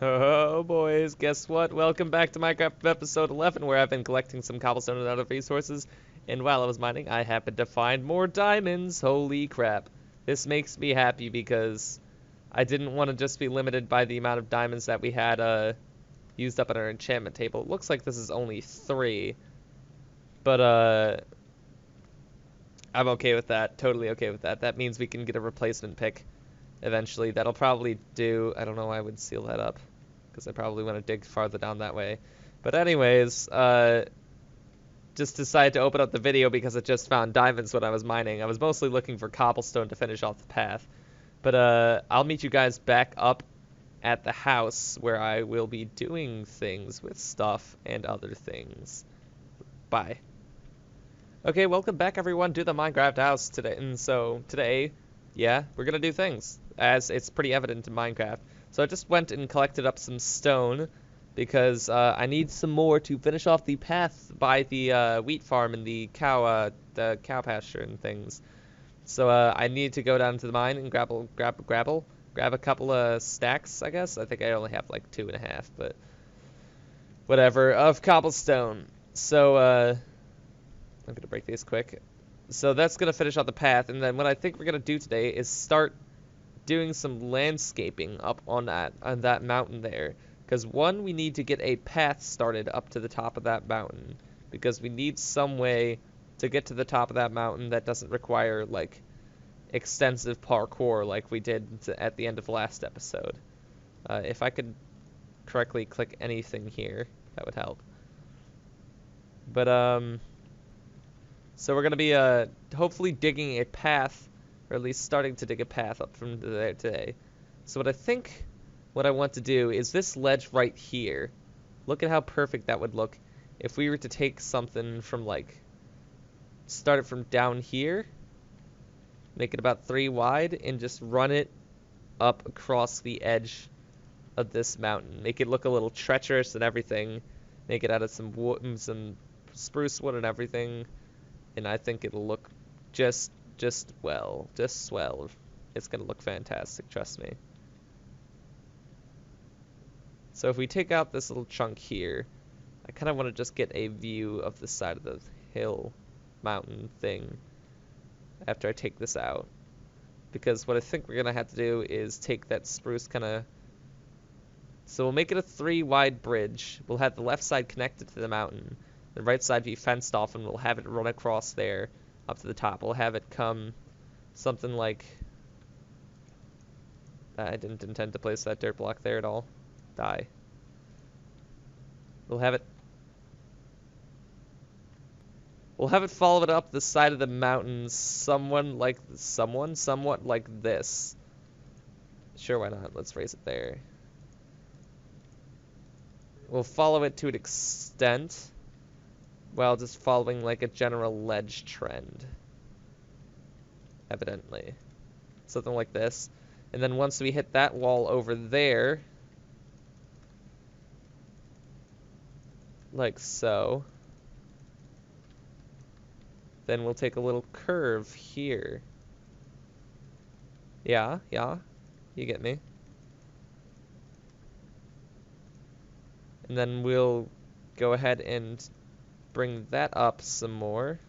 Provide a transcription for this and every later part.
Oh, boys, guess what? Welcome back to Minecraft episode 11, where I've been collecting some cobblestone and other resources, and while I was mining, I happened to find more diamonds. Holy crap. This makes me happy because I didn't want to just be limited by the amount of diamonds that we had used up on our enchantment table. It looks like this is only 3, but I'm okay with that. Totally okay with that. That means we can get a replacement pick eventually. That'll probably do. I don't know why I would seal that up, because I probably want to dig farther down that way. But anyways, just decided to open up the video because I just found diamonds when I was mining. I was mostly looking for cobblestone to finish off the path. But I'll meet you guys back up at the house where I will be doing things with stuff and other things. Bye. Okay, welcome back everyone to the Minecraft house today. And so today, yeah, we're gonna do things, as it's pretty evident in Minecraft. So I just went and collected up some stone because I need some more to finish off the path by the wheat farm and the cow pasture and things. So I need to go down to the mine and grab a couple of stacks, I guess. I think I only have like 2.5, but whatever, of cobblestone. So I'm gonna break these quick. So that's gonna finish out the path, and then what I think we're gonna do today is start doing some landscaping up on that mountain there. Because one, we need to get a path started up to the top of that mountain, because we need some way to get to the top of that mountain that doesn't require like extensive parkour like we did at the end of the last episode. If I could correctly click anything here, that would help. But so we're gonna be hopefully digging a path, or at least starting to dig a path up from there today. So what I want to do is this ledge right here. Look at how perfect that would look if we were to take something from like, start it from down here, make it about 3 wide, and just run it up across the edge of this mountain. Make it look a little treacherous and everything. Make it out of some wood, some spruce wood and everything. And I think it'll look just swell. It's gonna look fantastic, trust me. So if we take out this little chunk here, I kind of want to just get a view of the side of the hill, mountain thing, after I take this out. Because what I think we're gonna have to do is take that spruce so we'll make it a 3 wide bridge. We'll have the left side connected to the mountain, the right side be fenced off, and we'll have it run across there up to the top. We'll have it come something like, I didn't intend to place that dirt block there at all. Die. We'll have it follow it up the side of the mountain somewhat like this. Sure, why not? Let's raise it there. We'll follow it to an extent while just following like a general ledge trend. Evidently. Something like this. And then once we hit that wall over there, like so, then we'll take a little curve here. Yeah, you get me. And then we'll go ahead and bring that up some more.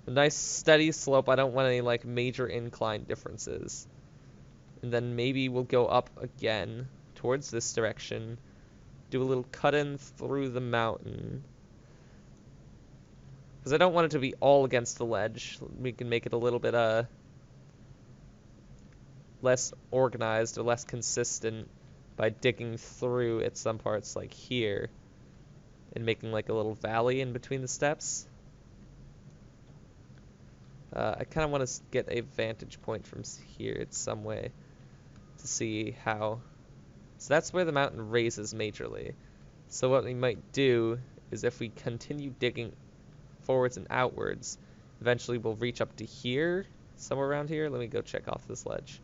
A nice steady slope. I don't want any like major incline differences. And then maybe we'll go up again towards this direction, do a little cut in through the mountain, because I don't want it to be all against the ledge. We can make it a little bit less organized or less consistent by digging through at some parts like here and making like a little valley in between the steps. I kind of want to get a vantage point from here in some way to see how. So that's where the mountain raises majorly. So what we might do is, if we continue digging forwards and outwards, eventually we'll reach up to here, somewhere around here. Let me go check off this ledge.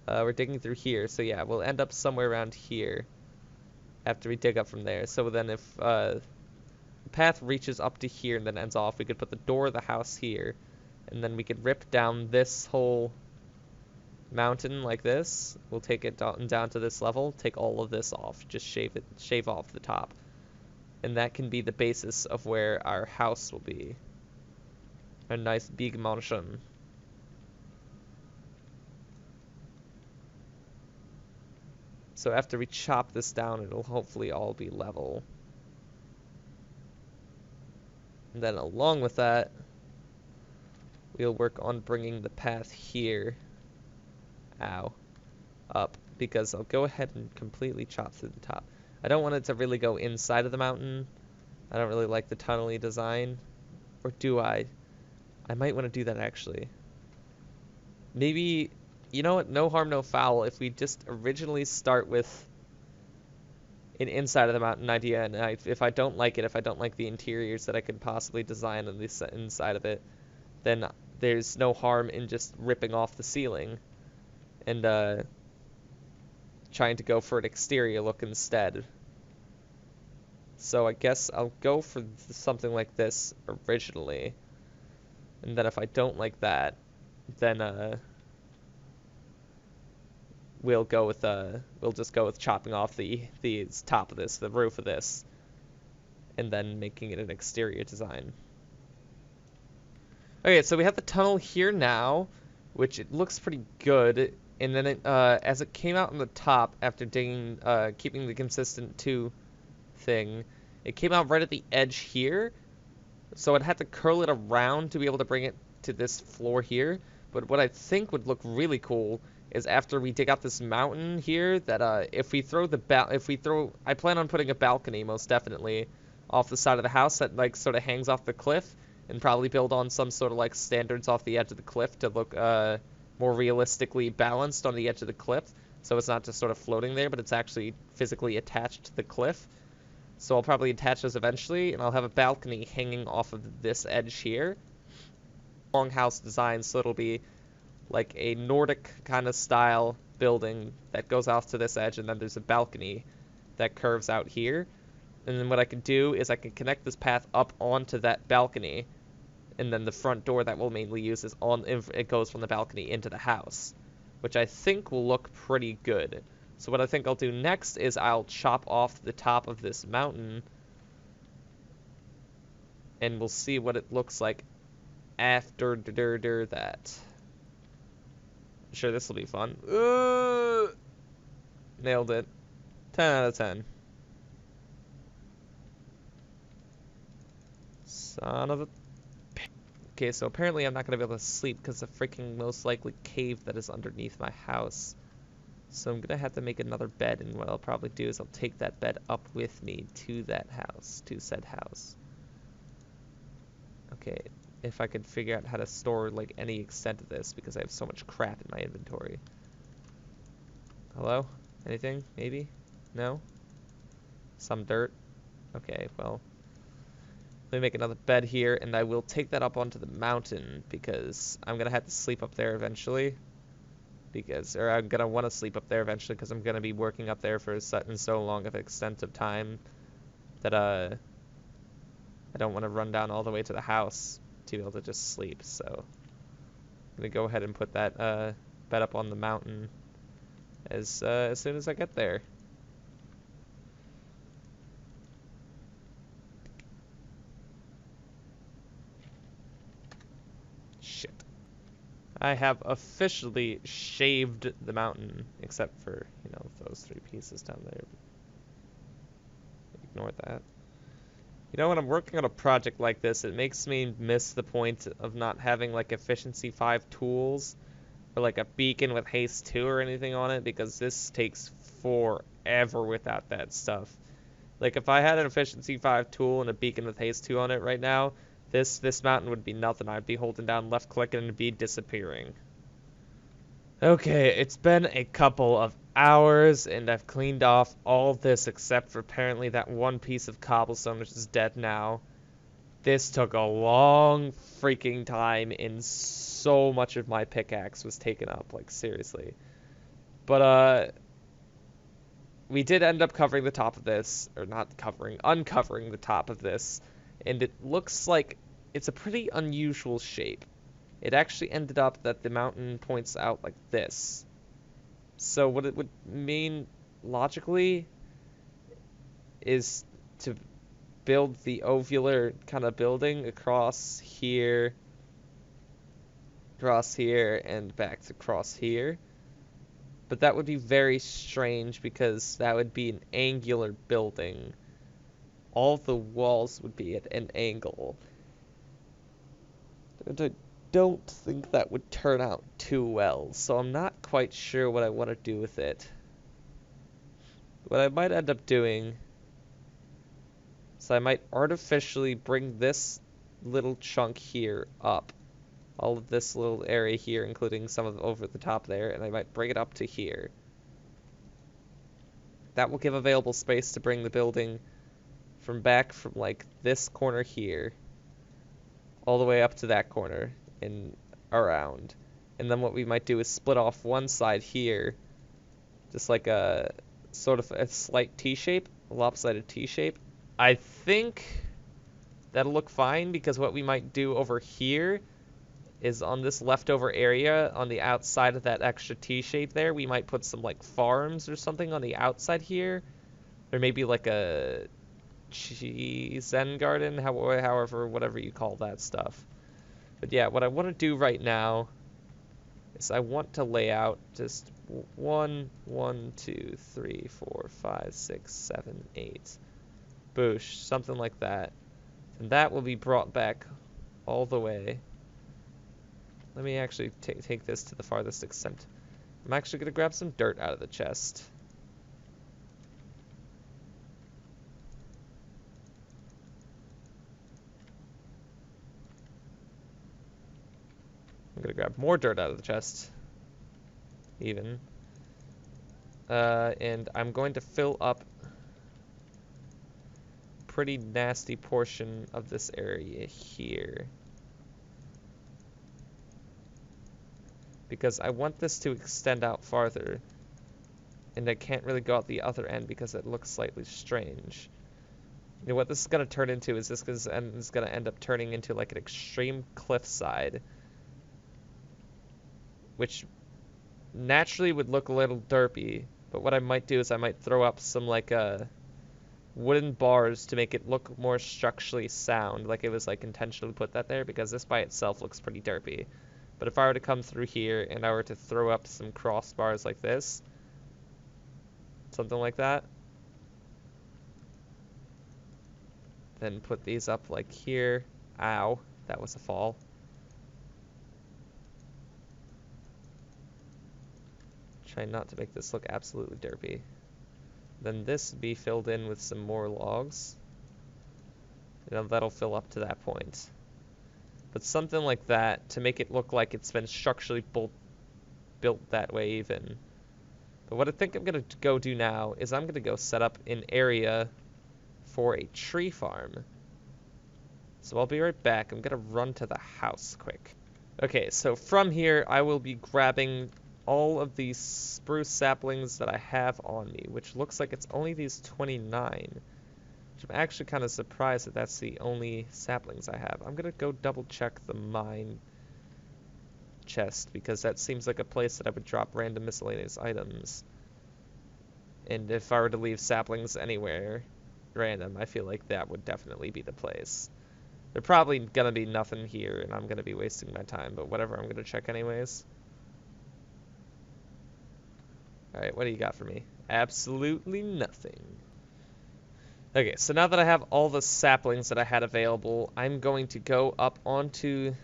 We're digging through here, so yeah, we'll end up somewhere around here after we dig up from there. So then if the path reaches up to here and then ends off, we could put the door of the house here, And then we could rip down this whole mountain like this. We'll take it down to this level, take all of this off, just shave off the top. And that can be the basis of where our house will be. A nice big mansion. So after we chop this down, it'll hopefully all be level. And then along with that, we'll work on bringing the path here, up, because I'll go ahead and completely chop through the top. I don't want it to really go inside of the mountain. I don't really like the tunnely design. Or do I? I might want to do that actually. Maybe, you know what, no harm, no foul, if we just originally start with an inside of the mountain idea, and if I don't like it, if I don't like the interiors that I could possibly design on the inside of it, then there's no harm in just ripping off the ceiling and trying to go for an exterior look instead. So I guess I'll go for something like this originally, and then if I don't like that, then we'll just go with chopping off the top of this, the roof of this, and then making it an exterior design. Okay, so we have the tunnel here now, which it looks pretty good, and then it as it came out on the top after digging, keeping the consistent 2 thing, it came out right at the edge here, so I'd have to curl it around to be able to bring it to this floor here. But what I think would look really cool is after we dig out this mountain here, that if we throw I plan on putting a balcony most definitely off the side of the house that like sort of hangs off the cliff, and probably build on some sort of like standards off the edge of the cliff to look more realistically balanced on the edge of the cliff, so it's not just sort of floating there, but it's actually physically attached to the cliff. So I'll probably attach those eventually, and I'll have a balcony hanging off of this edge here. Longhouse design, so it'll be like a Nordic kind of style building that goes off to this edge, and then there's a balcony that curves out here. And then what I can do is I can connect this path up onto that balcony, and then the front door that we'll mainly use is it goes from the balcony into the house, which I think will look pretty good. So what I think I'll do next is I'll chop off the top of this mountain, and we'll see what it looks like after that. Sure, this will be fun. Nailed it. 10 out of 10. Son of a... Okay, so apparently I'm not going to be able to sleep because of the freaking most likely cave that is underneath my house. So I'm going to have to make another bed, and what I'll probably do is I'll take that bed up with me to that house, to said house. Okay, if I could figure out how to store, like, any extent of this, because I have so much crap in my inventory. Hello? Anything? Maybe? No? Some dirt? Okay, well, let me make another bed here, and I will take that up onto the mountain, because I'm going to have to sleep up there eventually. Or I'm going to want to sleep up there eventually, because I'm going to be working up there for a so long of extent of time that, I don't want to run down all the way to the house to be able to just sleep, so I'm going to go ahead and put that, bed up on the mountain as soon as I get there. Shit. I have officially shaved the mountain, except for, you know, those 3 pieces down there. Ignore that. You know, when I'm working on a project like this, it makes me miss the point of not having, like, efficiency 5 tools, or, like, a beacon with haste 2 or anything on it, because this takes forever without that stuff. Like, if I had an efficiency 5 tool and a beacon with haste 2 on it right now, this mountain would be nothing. I'd be holding down left click and it'd be disappearing. Okay, it's been a couple of hours, and I've cleaned off all of this except for apparently that one piece of cobblestone, which is dead now. This took a long freaking time, and so much of my pickaxe was taken up, like, seriously. But, we did end up covering the top of this, or not covering, uncovering the top of this, and it looks like it's a pretty unusual shape. it actually ended up that the mountain points out like this. So what it would mean logically is to build the ovular kind of building across here, and back to across here. But that would be very strange because that would be an angular building. All the walls would be at an angle. And I don't think that would turn out too well, so I'm not quite sure what I want to do with it. What I might end up doing is I might artificially bring this little chunk here up. All of this little area here, including some of over the top there, and I might bring it up to here. That will give available space to bring the building from like this corner here all the way up to that corner and around. And then what we might do is split off one side here, just like a sort of a slight T-shape, a lopsided T-shape. I think that'll look fine because what we might do over here is on this leftover area on the outside of that extra T-shape there, we might put some like farms or something on the outside here, or maybe like a Zen garden, however, whatever you call that stuff. But yeah, what I want to do right now is I want to lay out just 1, 2, 3, 4, 5, 6, 7, 8. Boosh, something like that. And that will be brought back all the way. Let me actually take this to the farthest extent. I'm actually going to grab some dirt out of the chest. I'm going to grab more dirt out of the chest, even. And I'm going to fill up a pretty nasty portion of this area here. Because I want this to extend out farther. And I can't really go out the other end because it looks slightly strange. You know, what this is going to turn into is this is going to end up turning into like an extreme cliffside. Which naturally would look a little derpy. But what I might do is I might throw up some like wooden bars to make it look more structurally sound. Like it was like intentionally put that there because this by itself looks pretty derpy. But if I were to come through here and I were to throw up some crossbars like this, something like that, then put these up like here. Ow, that was a fall. Try not to make this look absolutely derpy. Then this be filled in with some more logs. You know, that'll fill up to that point. But something like that to make it look like it's been structurally built that way even. But what I think I'm going to go do now is I'm going to go set up an area for a tree farm. So I'll be right back. I'm going to run to the house quick. Okay, so from here I will be grabbing all of these spruce saplings that I have on me, which looks like it's only these 29. Which I'm actually kind of surprised that that's the only saplings I have. I'm going to go double check the mine chest because that seems like a place that I would drop random miscellaneous items. And if I were to leave saplings anywhere random, I feel like that would definitely be the place. There's probably going to be nothing here and I'm going to be wasting my time, but whatever, I'm going to check anyways. Alright, what do you got for me? Absolutely nothing. Okay, so now that I have all the saplings that I had available, I'm going to go up onto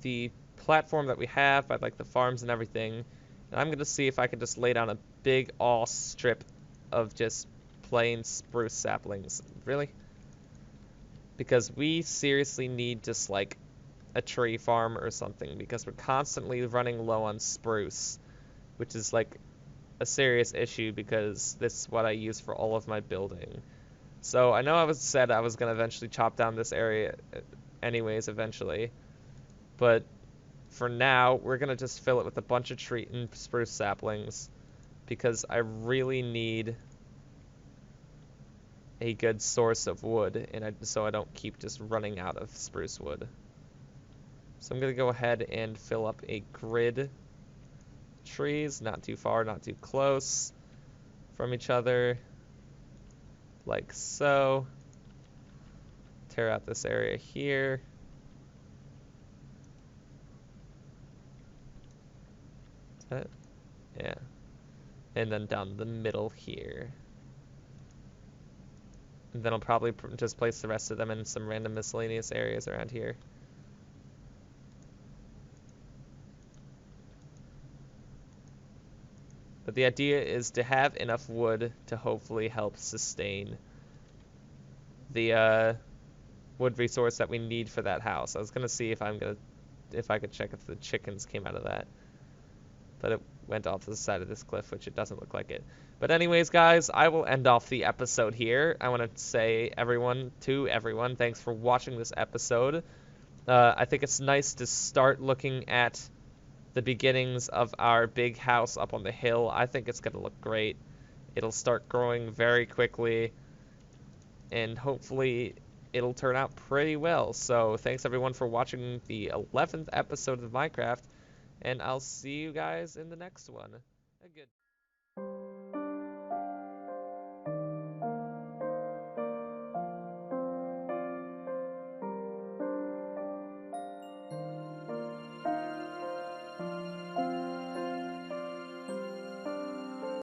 the platform that we have by like the farms and everything. And I'm going to see if I can just lay down a big ass strip of just plain spruce saplings. Really? Because we seriously need just like a tree farm or something because we're constantly running low on spruce, which is like a serious issue because this is what I use for all of my building. So I know I said I was going to eventually chop down this area anyways eventually, but for now we're going to just fill it with a bunch of tree and spruce saplings because I really need a good source of wood and so I don't keep just running out of spruce wood. So I'm going to go ahead and fill up a grid trees, not too far, not too close from each other, like so. Tear out this area here. Is that? Yeah. And then down the middle here. And then I'll probably just place the rest of them in some random miscellaneous areas around here. But the idea is to have enough wood to hopefully help sustain the wood resource that we need for that house. I was gonna see if I could check if the chickens came out of that. But it went off to the side of this cliff, which it doesn't look like it. But anyways, guys, I will end off the episode here. I want to say to everyone, thanks for watching this episode. I think it's nice to start looking at the beginnings of our big house up on the hill. I think it's going to look great. It'll start growing very quickly, and hopefully it'll turn out pretty well. So thanks everyone for watching the 11th episode of Minecraft, and I'll see you guys in the next one. A good